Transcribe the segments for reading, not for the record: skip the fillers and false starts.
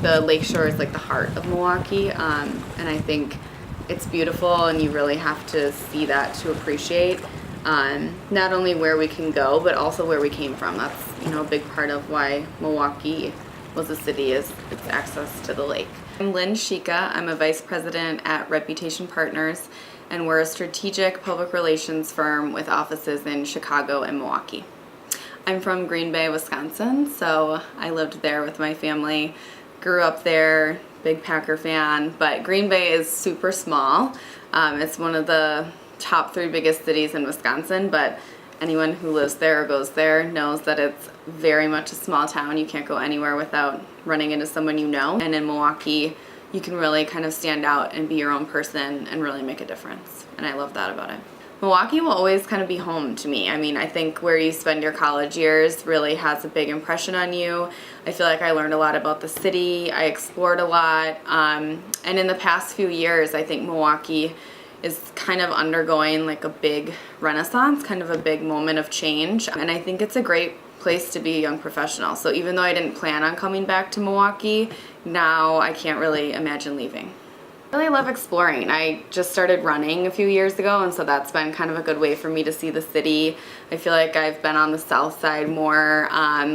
the lakeshore is like the heart of Milwaukee, and I think it's beautiful, and you really have to see that to appreciate not only where we can go, but also where we came from. That's, you know, a big part of why Milwaukee was a city, is its access to the lake. I'm Lynn Sheka. I'm a vice president at Reputation Partners, and we're a strategic public relations firm with offices in Chicago and Milwaukee. I'm from Green Bay, Wisconsin, so I lived there with my family, grew up there, big Packer fan, but Green Bay is super small. It's one of the top 3 biggest cities in Wisconsin, but anyone who lives there or goes there knows that it's very much a small town. You can't go anywhere without running into someone you know. And in Milwaukee, you can really kind of stand out and be your own person and really make a difference. And I love that about it. Milwaukee will always kind of be home to me. I mean, I think where you spend your college years really has a big impression on you. I feel like I learned a lot about the city. I explored a lot. And in the past few years, I think Milwaukee is kind of undergoing like a big renaissance, kind of a big moment of change. And I think it's a great place to be a young professional. So even though I didn't plan on coming back to Milwaukee, now I can't really imagine leaving. I really love exploring. I just started running a few years ago, and so that's been kind of a good way for me to see the city. I feel like I've been on the south side more,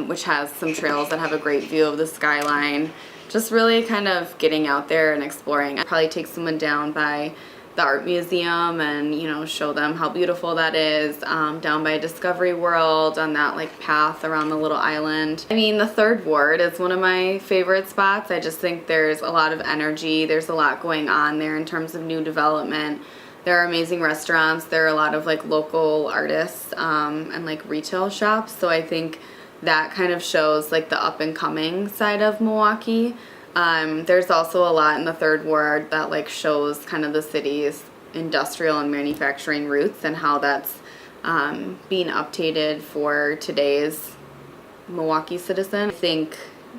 which has some trails that have a great view of the skyline. Just really kind of getting out there and exploring. I'd probably take someone down by the art museum and, you know, show them how beautiful that is, down by Discovery World on that like path around the little island. I mean, the 3rd Ward is one of my favorite spots. I just think there's a lot of energy. There's a lot going on there in terms of new development. There are amazing restaurants. There are a lot of like local artists and like retail shops. So I think that kind of shows like the up and coming side of Milwaukee. There's also a lot in the 3rd Ward that like shows kind of the city's industrial and manufacturing roots and how that's being updated for today's Milwaukee citizen. I think,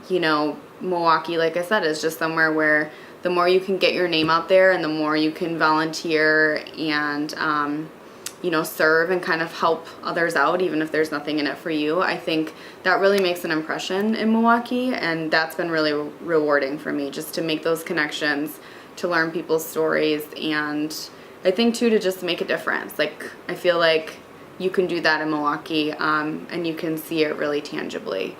you know, Milwaukee, like I said, is just somewhere where the more you can get your name out there and the more you can volunteer and you know, serve and kind of help others out, even if there's nothing in it for you. I think that really makes an impression in Milwaukee, and that's been really rewarding for me, just to make those connections, to learn people's stories, and I think too to just make a difference. Like, I feel like you can do that in Milwaukee, and you can see it really tangibly.